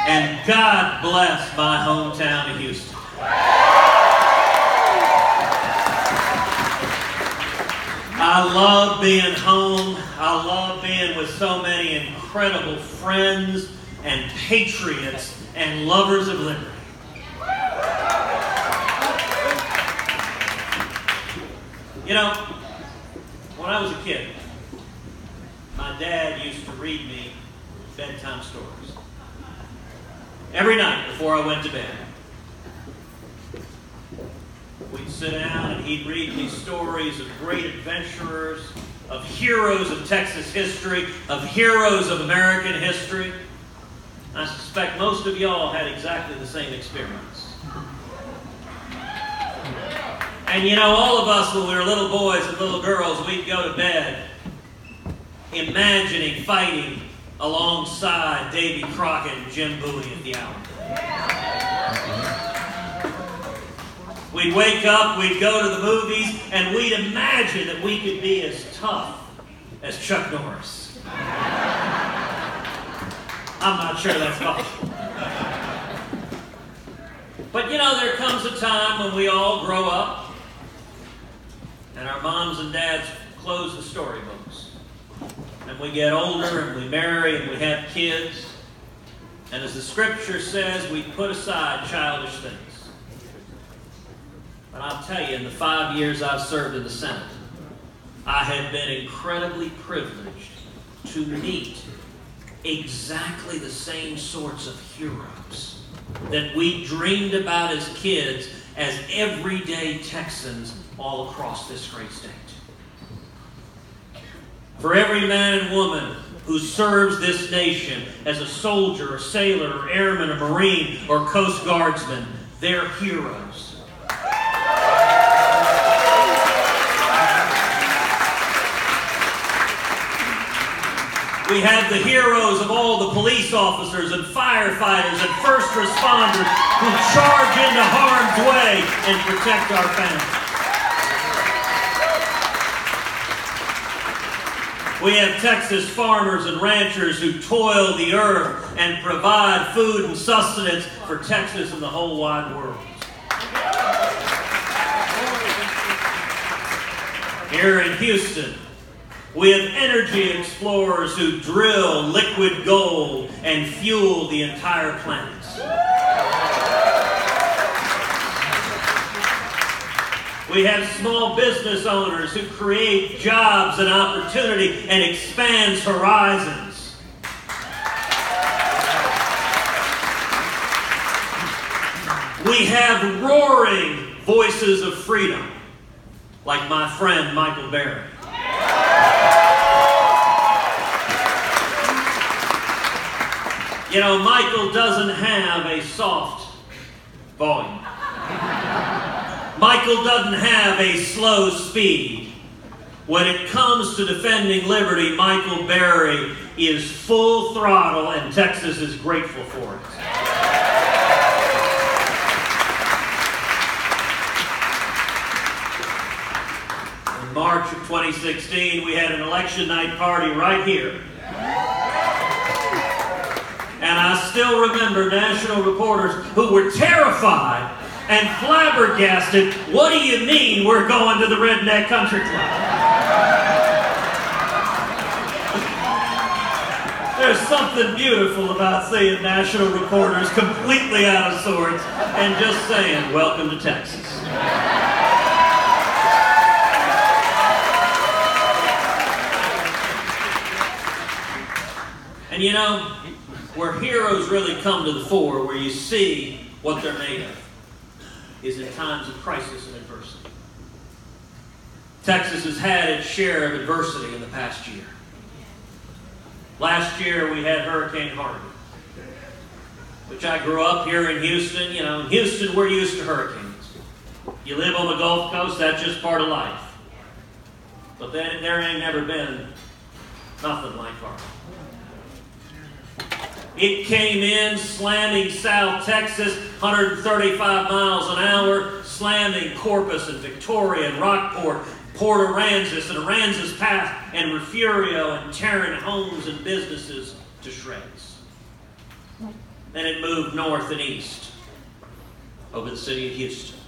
And God bless my hometown of Houston. I love being home. I love being with so many incredible friends and patriots and lovers of liberty. You know, when I was a kid, my dad used to read me bedtime stories every night before I went to bed. We'd sit down and he'd read me stories of great adventurers, of heroes of Texas history, of heroes of American history. I suspect most of y'all had exactly the same experience. And you know, all of us when we were little boys and little girls, we'd go to bed imagining fighting alongside Davy Crockett and Jim Bowie at the Alamo. We'd wake up, we'd go to the movies, and we'd imagine that we could be as tough as Chuck Norris. I'm not sure that's possible. But you know, there comes a time when we all grow up and our moms and dads close the storybooks. And we get older and we marry and we have kids. And as the scripture says, we put aside childish things. But I'll tell you, in the 5 years I've served in the Senate, I have been incredibly privileged to meet exactly the same sorts of heroes that we dreamed about as kids as everyday Texans all across this great state. For every man and woman who serves this nation as a soldier, a sailor, or airman, a Marine, or Coast Guardsman, they're heroes. We have the heroes of all the police officers and firefighters and first responders who charge into harm's way and protect our families. We have Texas farmers and ranchers who toil the earth and provide food and sustenance for Texas and the whole wide world. Here in Houston, we have energy explorers who drill liquid gold and fuel the entire planet. We have small business owners who create jobs and opportunity and expands horizons. We have roaring voices of freedom, like my friend Michael Berry. You know, Michael doesn't have a soft volume. Michael doesn't have a slow speed. When it comes to defending liberty, Michael Berry is full throttle, and Texas is grateful for it. In March of 2016, we had an election night party right here. And I still remember national reporters who were terrified and flabbergasted. What do you mean we're going to the Redneck Country Club? There's something beautiful about seeing national reporters completely out of sorts and just saying, welcome to Texas. And you know, where heroes really come to the fore, where you see what they're made of, is in times of crisis and adversity. Texas has had its share of adversity in the past year. Last year we had Hurricane Harvey, which I grew up here in Houston. You know, in Houston we're used to hurricanes. You live on the Gulf Coast, that's just part of life. But then there ain't never been nothing like Harvey. It came in slamming South Texas, 135 miles an hour, slamming Corpus and Victoria and Rockport, Port Aransas and Aransas Pass and Refugio, and tearing homes and businesses to shreds. Then it moved north and east over the city of Houston.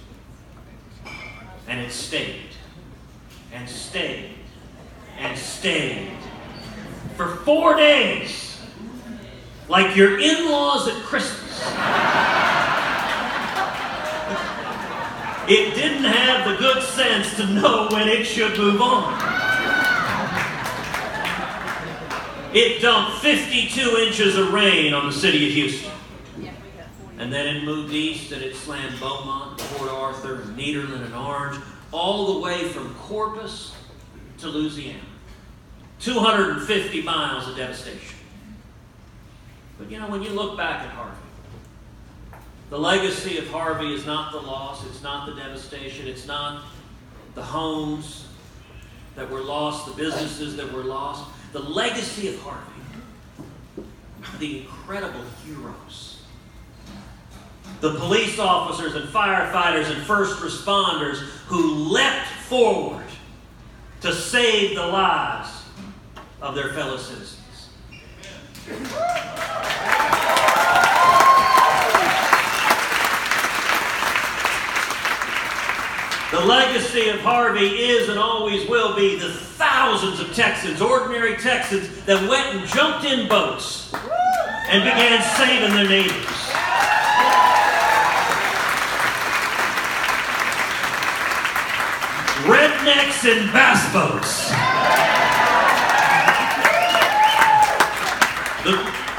And it stayed and stayed and stayed for 4 days, like your in-laws at Christmas. It didn't have the good sense to know when it should move on. It dumped 52 inches of rain on the city of Houston. And then it moved east and it slammed Beaumont, Port Arthur, and Nederland and Orange, all the way from Corpus to Louisiana. 250 miles of devastation. But you know, when you look back at Harvey, the legacy of Harvey is not the loss, it's not the devastation, it's not the homes that were lost, the businesses that were lost. The legacy of Harvey are the incredible heroes. The police officers and firefighters and first responders who leapt forward to save the lives of their fellow citizens. The legacy of Harvey is and always will be the thousands of Texans, ordinary Texans, that went and jumped in boats and began saving their neighbors. Rednecks in bass boats.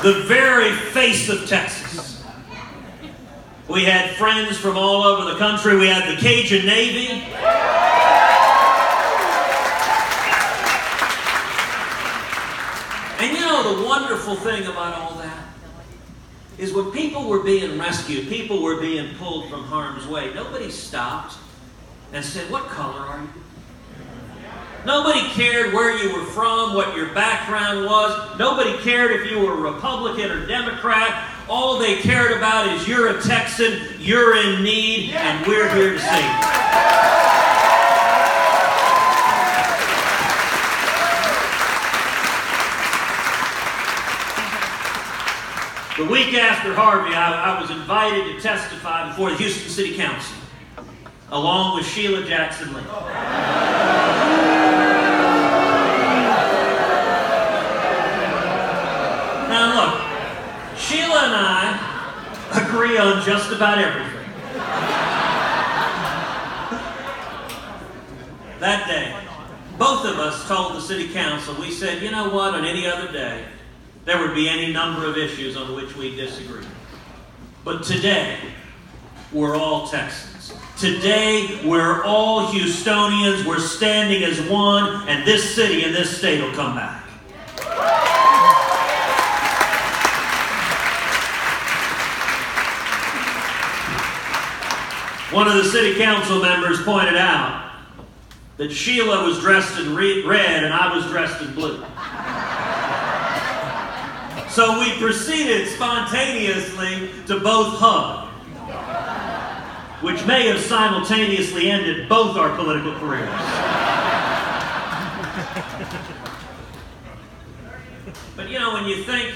The very face of Texas. We had friends from all over the country. We had the Cajun Navy. And you know the wonderful thing about all that is when people were being rescued, people were being pulled from harm's way, nobody stopped and said, "What color are you?" Nobody cared where you were from, what your background was. Nobody cared if you were Republican or Democrat. All they cared about is you're a Texan, you're in need, and we're here to save you. The week after Harvey, I was invited to testify before the Houston City Council, along with Sheila Jackson Lee. Now look, Sheila and I agree on just about everything. That day, both of us told the City Council, we said, you know what, on any other day, there would be any number of issues on which we disagree. But today, we're all Texans. Today, we're all Houstonians. We're standing as one, and this city and this state will come back. One of the city council members pointed out that Sheila was dressed in red and I was dressed in blue. So we proceeded spontaneously to both hug, which may have simultaneously ended both our political careers. But you know, when you think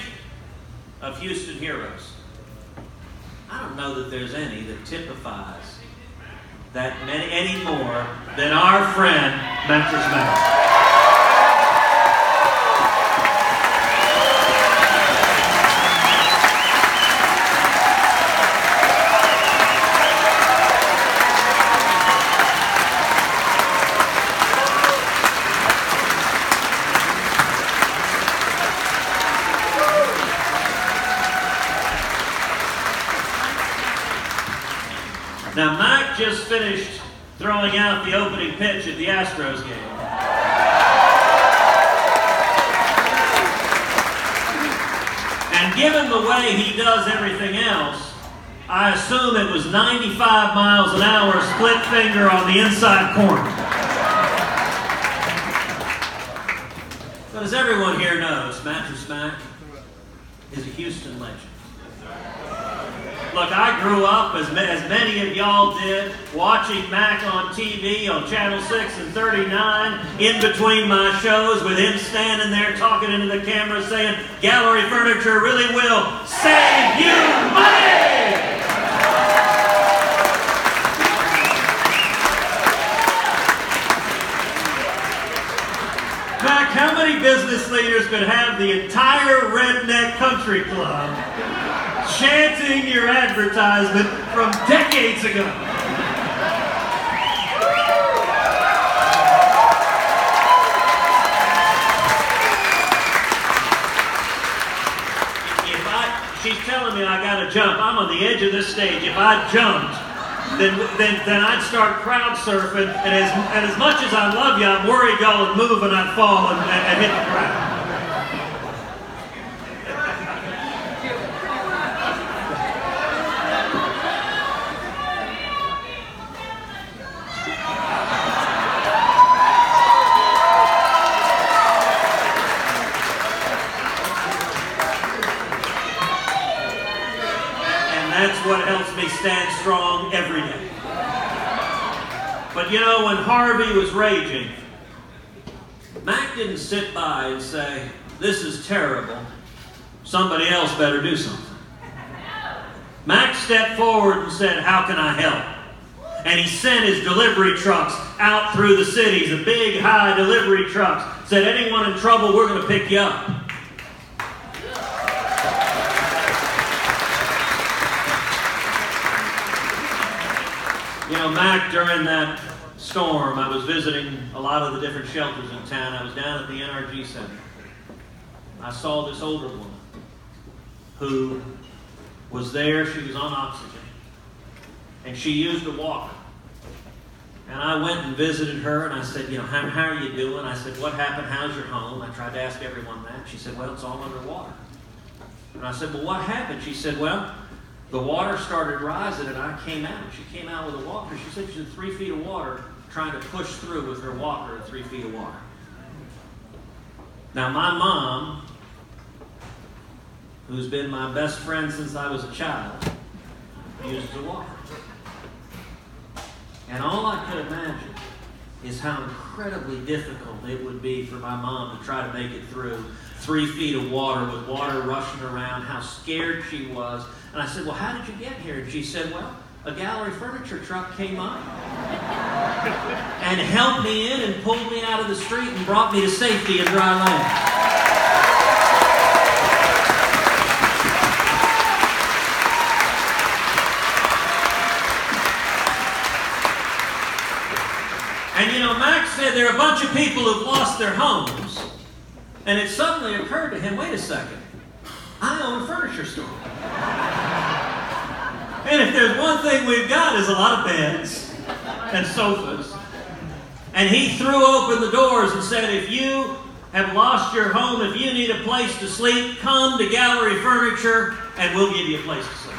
of Houston heroes, I don't know that there's any that typifies that many any more than our friend Mattress Mac. Now, Mike just finished throwing out the opening pitch at the Astros game. And given the way he does everything else, I assume it was 95 miles an hour split finger on the inside corner. But as everyone here knows, Mattress Mac is a Houston legend. Look, I grew up, as many of y'all did, watching Mac on TV on Channel 6 and 39, in between my shows, with him standing there talking into the camera saying, "Gallery furniture really will save you business leaders could have the entire Redneck Country Club chanting your advertisement from decades ago. She's telling me I gotta jump. I'm on the edge of this stage. If I jumped, then I'd start crowd surfing, and as much as I love you, I'm worried y'all would move and I'd fall and hit the ground. That's what helps me stand strong every day. But you know, when Harvey was raging, Mac didn't sit by and say, "This is terrible. Somebody else better do something." Mac stepped forward and said, "How can I help?" And he sent his delivery trucks out through the cities, the big, high delivery trucks. Said, "Anyone in trouble, we're going to pick you up." You know, Mac, during that storm, I was visiting a lot of the different shelters in town. I was down at the NRG Center. I saw this older woman who was there. She was on oxygen. And she used a walker. And I went and visited her, and I said, you know, how are you doing? I said, what happened? How's your home? I tried to ask everyone that. She said, well, it's all underwater. And I said, well, what happened? She said, well, the water started rising, and I came out. She came out with a walker. She said she's in 3 feet of water trying to push through with her walker in 3 feet of water. Now, my mom, who's been my best friend since I was a child, uses a walker. And all I could imagine is how incredibly difficult it would be for my mom to try to make it through 3 feet of water with water rushing around, how scared she was. And I said, well, how did you get here? And she said, well, a gallery furniture truck came up and helped me in and pulled me out of the street and brought me to safety in dry land. And you know, Max said there are a bunch of people who've lost their homes, and it suddenly occurred to him, wait a second, I own a furniture store. And if there's one thing we've got is a lot of beds and sofas. And he threw open the doors and said, if you have lost your home, if you need a place to sleep, come to Gallery Furniture and we'll give you a place to sleep.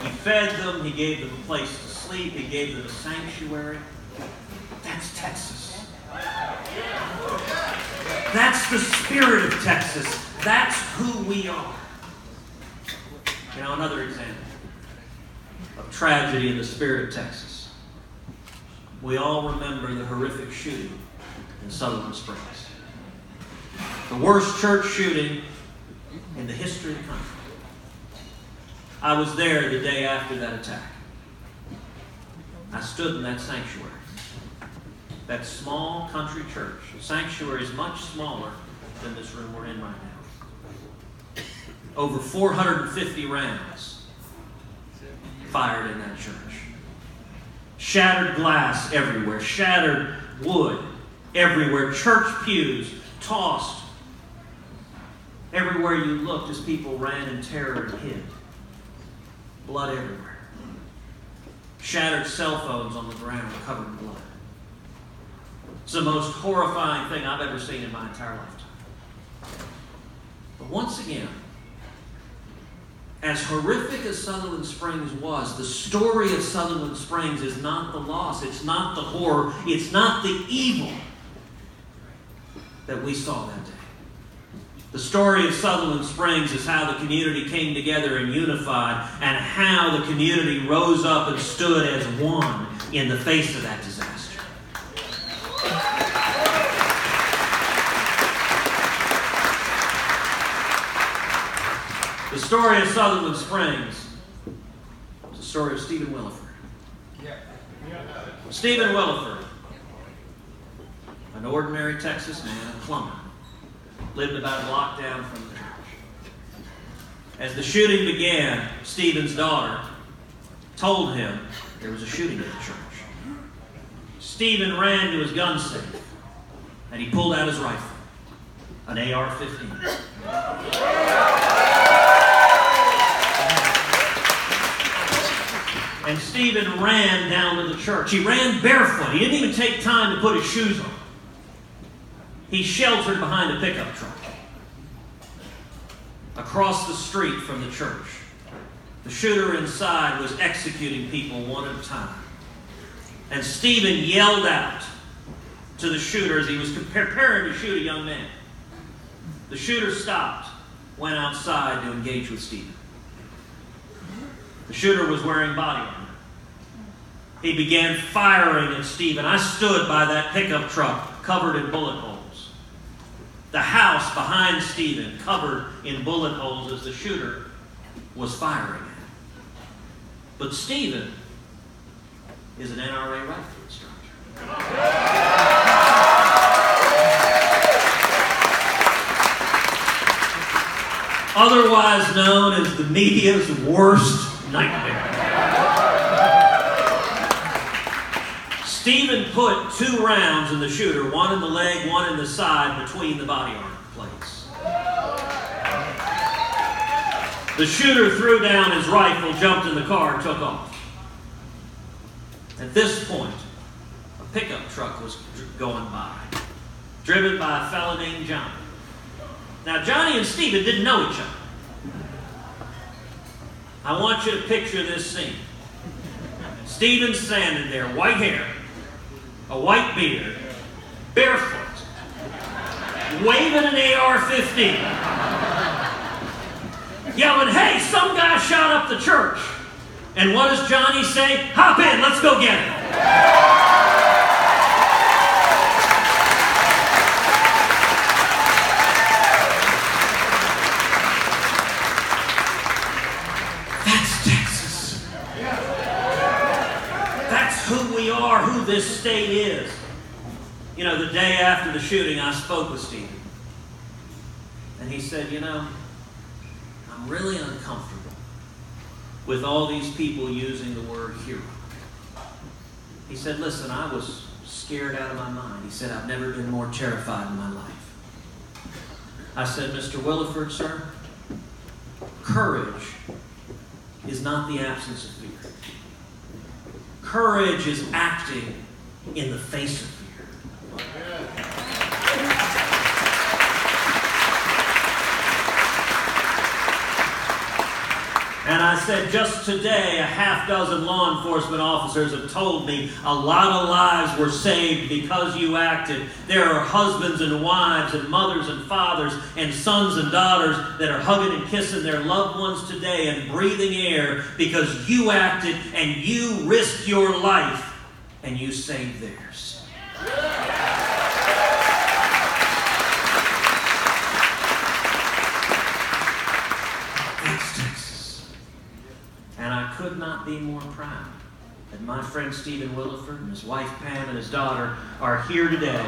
He fed them, he gave them a place to sleep, he gave them a sanctuary. That's Texas. That's the spirit of Texas. That's who we are. You know, another example of tragedy in the spirit of Texas. We all remember the horrific shooting in Sutherland Springs. The worst church shooting in the history of the country. I was there the day after that attack. I stood in that sanctuary. That small country church. The sanctuary is much smaller than this room we're in right now. Over 450 rounds fired in that church. Shattered glass everywhere. Shattered wood everywhere. Church pews tossed. Everywhere you looked as people ran in terror and hid. Blood everywhere. Shattered cell phones on the ground covered in blood. It's the most horrifying thing I've ever seen in my entire lifetime. But once again, as horrific as Sutherland Springs was, the story of Sutherland Springs is not the loss, it's not the horror, it's not the evil that we saw that day. The story of Sutherland Springs is how the community came together and unified, and how the community rose up and stood as one in the face of that disaster. The story of Sutherland Springs is the story of Stephen Williford. Stephen Williford, an ordinary Texas man, a plumber, lived about a block down from the church. As the shooting began, Stephen's daughter told him there was a shooting at the church. Stephen ran to his gun safe, and he pulled out his rifle, an AR-15. And Stephen ran down to the church. He ran barefoot. He didn't even take time to put his shoes on. He sheltered behind a pickup truck across the street from the church. The shooter inside was executing people one at a time. And Stephen yelled out to the shooter as he was preparing to shoot a young man. The shooter stopped, went outside to engage with Stephen. The shooter was wearing body armor. He began firing at Stephen. I stood by that pickup truck covered in bullet holes. The house behind Stephen covered in bullet holes as the shooter was firing at him. But Stephen is an NRA rifle instructor. Otherwise known as the media's worst nightmare. Stephen put 2 rounds in the shooter, one in the leg, one in the side, between the body armor plates. The shooter threw down his rifle, jumped in the car, and took off. At this point, a pickup truck was going by, driven by a fellow named Johnny. Now, Johnny and Stephen didn't know each other. I want you to picture this scene. Stephen's standing there, white hair, a white beard, barefoot, waving an AR-15, yelling, "Hey, some guy shot up the church." And what does Johnny say? "Hop in, let's go get him." That's Texas. That's who we are, who this state is. You know, the day after the shooting, I spoke with Stephen. And he said, "You know, I'm really uncomfortable with all these people using the word hero." He said, "Listen, I was scared out of my mind." He said, "I've never been more terrified in my life." I said, "Mr. Williford, sir, courage is not the absence of fear. Courage is acting in the face of fear." And I said, just today, a half dozen law enforcement officers have told me a lot of lives were saved because you acted. There are husbands and wives and mothers and fathers and sons and daughters that are hugging and kissing their loved ones today and breathing air because you acted and you risked your life and you saved theirs. And I could not be more proud that my friend Stephen Williford and his wife Pam and his daughter are here today.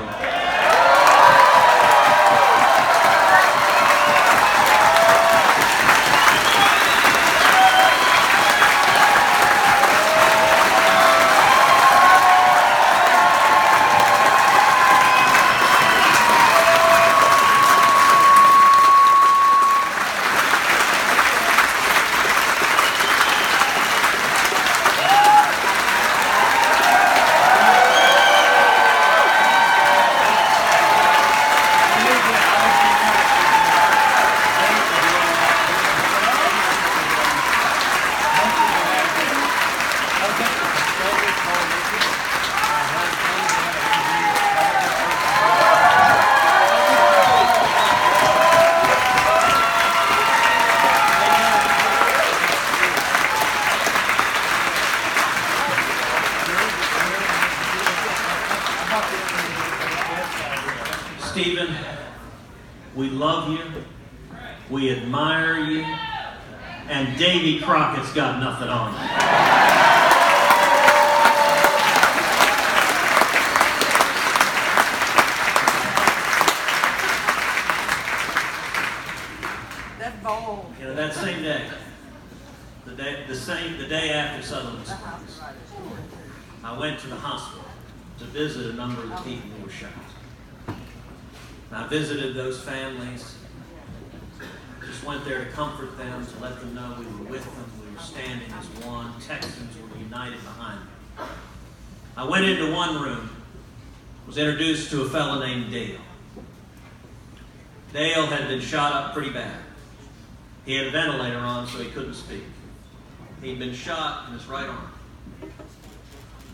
Stephen, we love you, we admire you, and Davy Crockett's got nothing on you. That ball. You know, that same day, the day after Sutherland Springs, I went to the hospital to visit a number of the people who were shot. And I visited those families, just went there to comfort them, to let them know we were with them, we were standing as one. Texans were united behind them. I went into one room, was introduced to a fellow named Dale. Dale had been shot up pretty bad. He had a ventilator on, so he couldn't speak. He'd been shot in his right arm,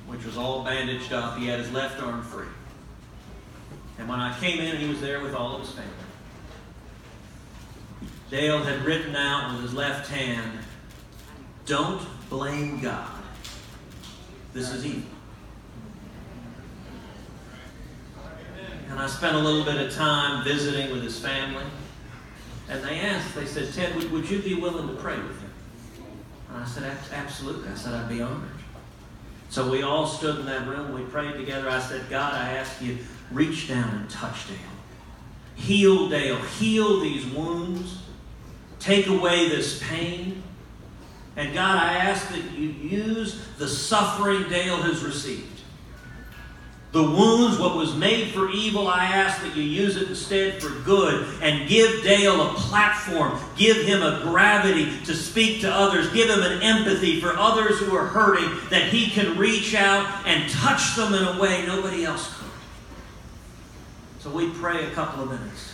which was all bandaged up. He had his left arm free. And when I came in, he was there with all of his family. Dale had written out with his left hand, "Don't blame God. This is evil." And I spent a little bit of time visiting with his family. And they said, "Ted, would you be willing to pray with him?" And I said, "Absolutely." I said, "I'd be honored." So we all stood in that room. We prayed together. I said, "God, I ask you, reach down and touch Dale. Heal Dale. Heal these wounds. Take away this pain. And God, I ask that you use the suffering Dale has received. The wounds, what was made for evil, I ask that you use it instead for good and give Dale a platform. Give him a gravity to speak to others. Give him an empathy for others who are hurting, that he can reach out and touch them in a way nobody else could." So we pray a couple of minutes.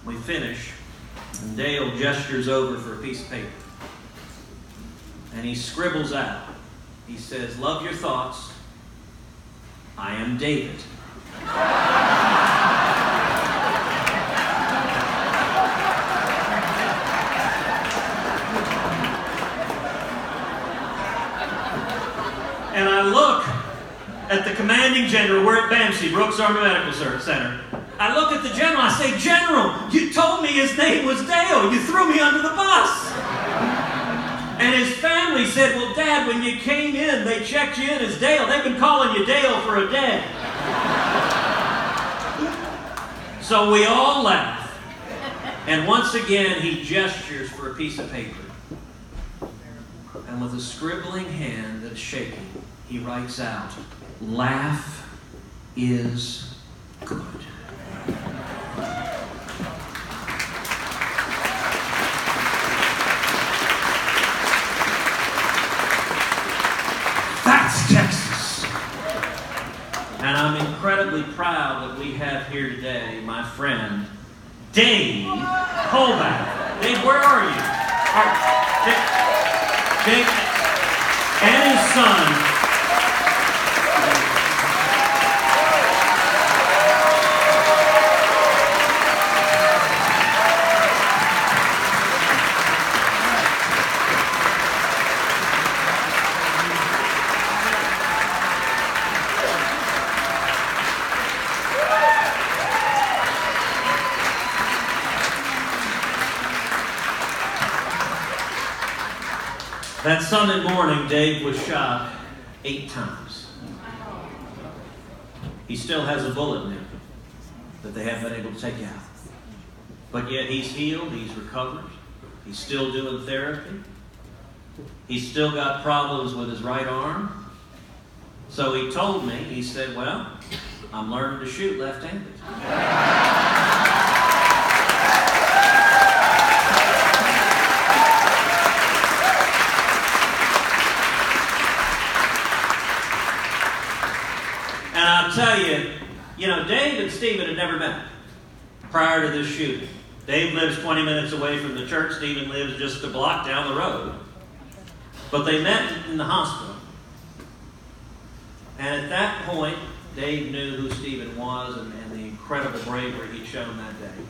We finish, and Dale gestures over for a piece of paper. And he scribbles out. He says, "Love your thoughts. I am David." And I look at the commanding general. We're at BAMC, Brooks Army Medical Center. I look at the general. I say, "General, you told me his name was Dale. You threw me under the bus." And his family said, "Well, Dad, when you came in, they checked you in as Dale. They've been calling you Dale for a day." So we all laugh. And once again, he gestures for a piece of paper. And with a scribbling hand that's shaking, he writes out, "Laugh is good." That's Texas. And I'm incredibly proud that we have here today my friend, Dave Holback. Dave, where are you? Dave and his son. That Sunday morning, Dave was shot 8 times. He still has a bullet in him that they haven't been able to take out. But yet he's healed, he's recovered, he's still doing therapy. He's still got problems with his right arm. So he told me, he said, "Well, I'm learning to shoot left-handed." And I'll tell you, Dave and Stephen had never met prior to this shooting. Dave lives 20 minutes away from the church. Stephen lives just a block down the road. But they met in the hospital. And at that point, Dave knew who Stephen was and the incredible bravery he'd shown that day.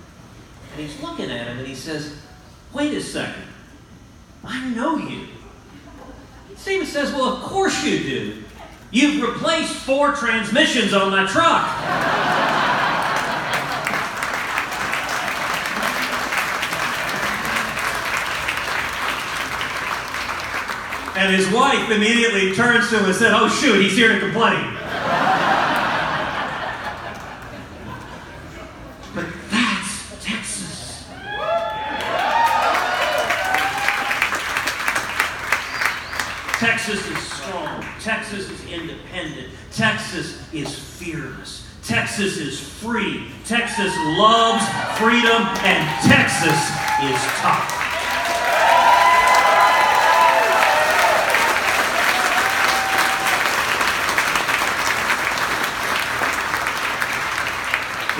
And he's looking at him and he says, "Wait a second. I know you." Stephen says, "Well, of course you do. You've replaced 4 transmissions on my truck." And his wife immediately turns to him and said, "Oh shoot, he's here to complain." But that's Texas. Texas is strong. Texas is independent. Texas is fearless. Texas is free. Texas loves freedom, and Texas is tough.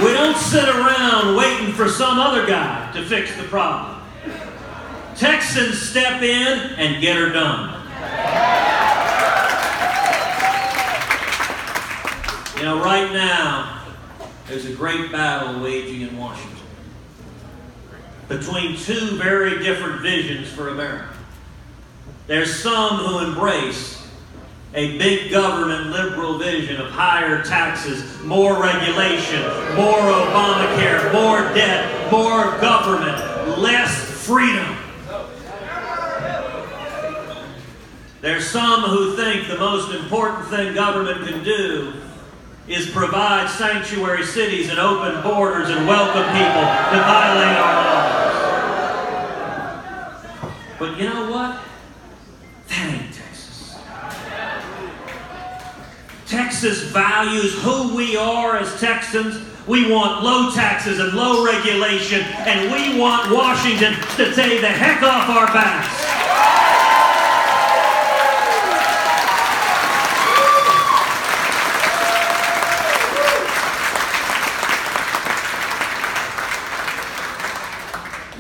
We don't sit around waiting for some other guy to fix the problem. Texans step in and get her done. You know, right now, there's a great battle waging in Washington between two very different visions for America. There's some who embrace a big government liberal vision of higher taxes, more regulation, more Obamacare, more debt, more government, less freedom. There's some who think the most important thing government can do is provide sanctuary cities and open borders and welcome people to violate our laws. But you know what? That ain't Texas. Texas values who we are as Texans. We want low taxes and low regulation, and we want Washington to take the heck off our backs.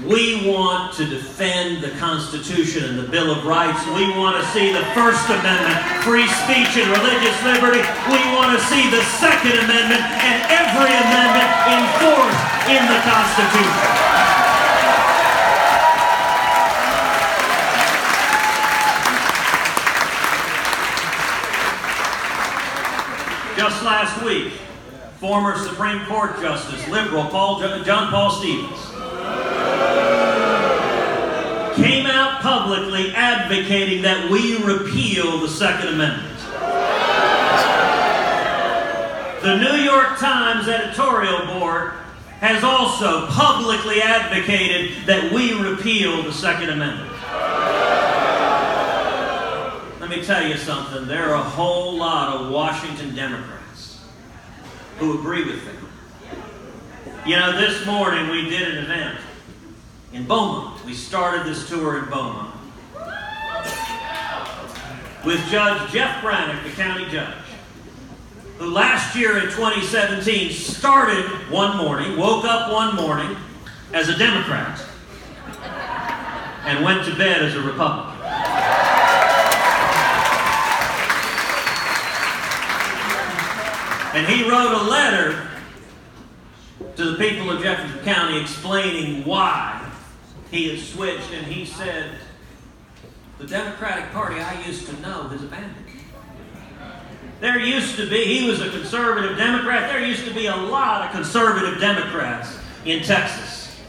We want to defend the Constitution and the Bill of Rights. We want to see the First Amendment, free speech and religious liberty. We want to see the Second Amendment and every amendment enforced in the Constitution. Just last week, former Supreme Court Justice, liberal John Paul Stevens, came out publicly advocating that we repeal the Second Amendment. The New York Times editorial board has also publicly advocated that we repeal the Second Amendment. Let me tell you something. There are a whole lot of Washington Democrats who agree with them. You know, this morning we did an event in Beaumont. We started this tour in Beaumont with Judge Jeff Brannick, the county judge, who last year in 2017 started one morning, woke up one morning as a Democrat and went to bed as a Republican. And he wrote a letter to the people of Jefferson County explaining why he had switched, and he said, the Democratic Party I used to know has abandoned me. There used to be, he was a conservative Democrat, there used to be a lot of conservative Democrats in Texas.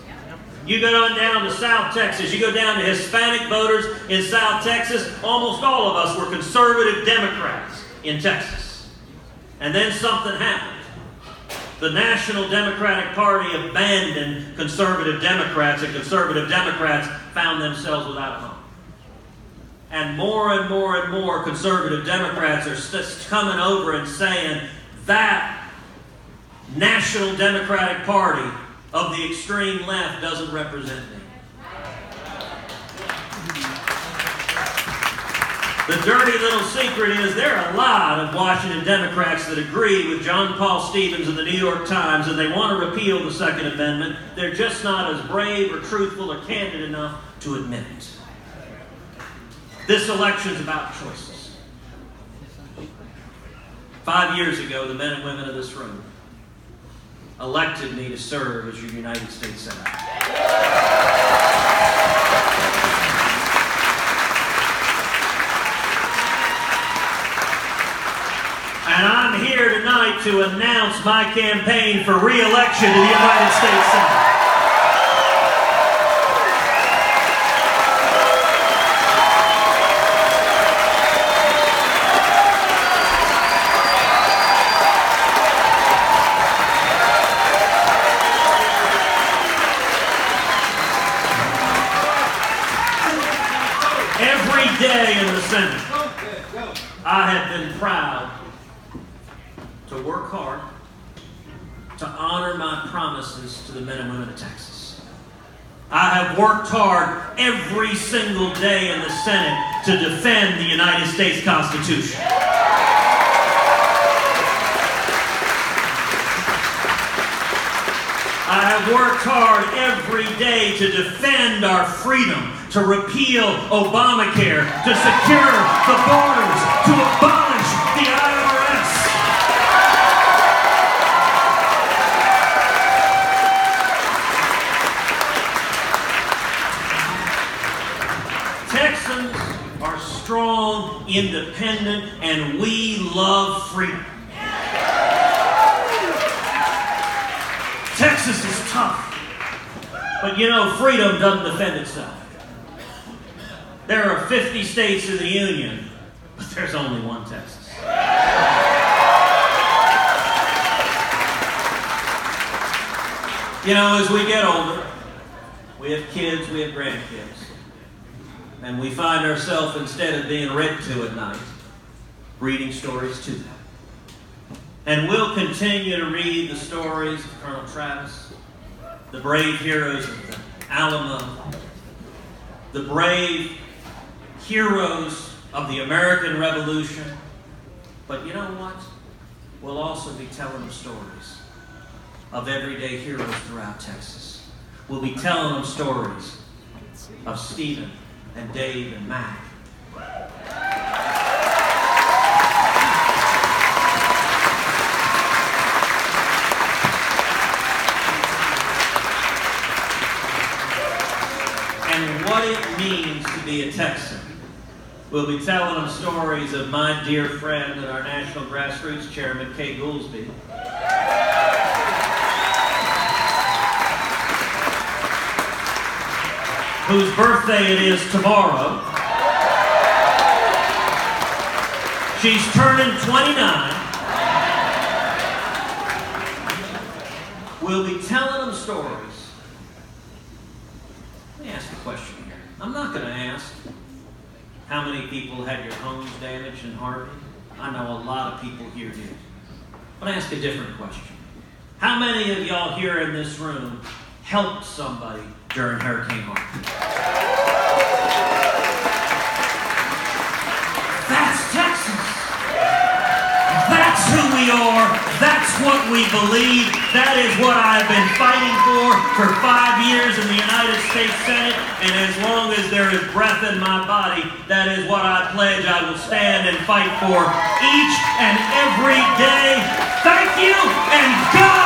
You go on down to South Texas, you go down to Hispanic voters in South Texas, almost all of us were conservative Democrats in Texas. And then something happened. The National Democratic Party abandoned conservative Democrats, and conservative Democrats found themselves without a home. And more conservative Democrats are coming over and saying that National Democratic Party of the extreme left doesn't represent me. The dirty little secret is there are a lot of Washington Democrats that agree with John Paul Stevens in the New York Times, and they want to repeal the Second Amendment. They're just not as brave or truthful or candid enough to admit it. This election's about choices. 5 years ago, the men and women of this room elected me to serve as your United States Senator. And I'm here tonight to announce my campaign for re-election to the United States Senate. Senate, I have been proud to work hard to honor my promises to the men and women of Texas. I have worked hard every single day in the Senate to defend the United States Constitution. I have worked hard every day to defend our freedom, to repeal Obamacare, to secure the borders, to abolish the IRS. Texans are strong, independent, and we love freedom. Texas is tough, but you know, freedom doesn't defend itself. There are 50 states in the Union, but there's only one Texas. You know, as we get older, we have kids, we have grandkids, and we find ourselves, instead of being read to at night, reading stories to them. And we'll continue to read the stories of Colonel Travis, the brave heroes of the Alamo, the brave heroes of the American Revolution. But you know what? We'll also be telling them stories of everyday heroes throughout Texas. We'll be telling them stories of Stephen and Dave and Mac. What it means to be a Texan. We'll be telling them stories of my dear friend and our National Grassroots Chairman, Kay Goolsby, whose birthday it is tomorrow. She's turning 29. We'll be telling them stories. Let me ask a question here. I'm not going to ask how many people had your homes damaged in Harvey. I know a lot of people here did. But I ask a different question. How many of y'all here in this room helped somebody during Hurricane Harvey? That's Texas. That's who we are. That's what we believe. That is what I've been fighting for 5 years in the United States Senate. And as long as there is breath in my body, that is what I pledge I will stand and fight for each and every day. Thank you, and God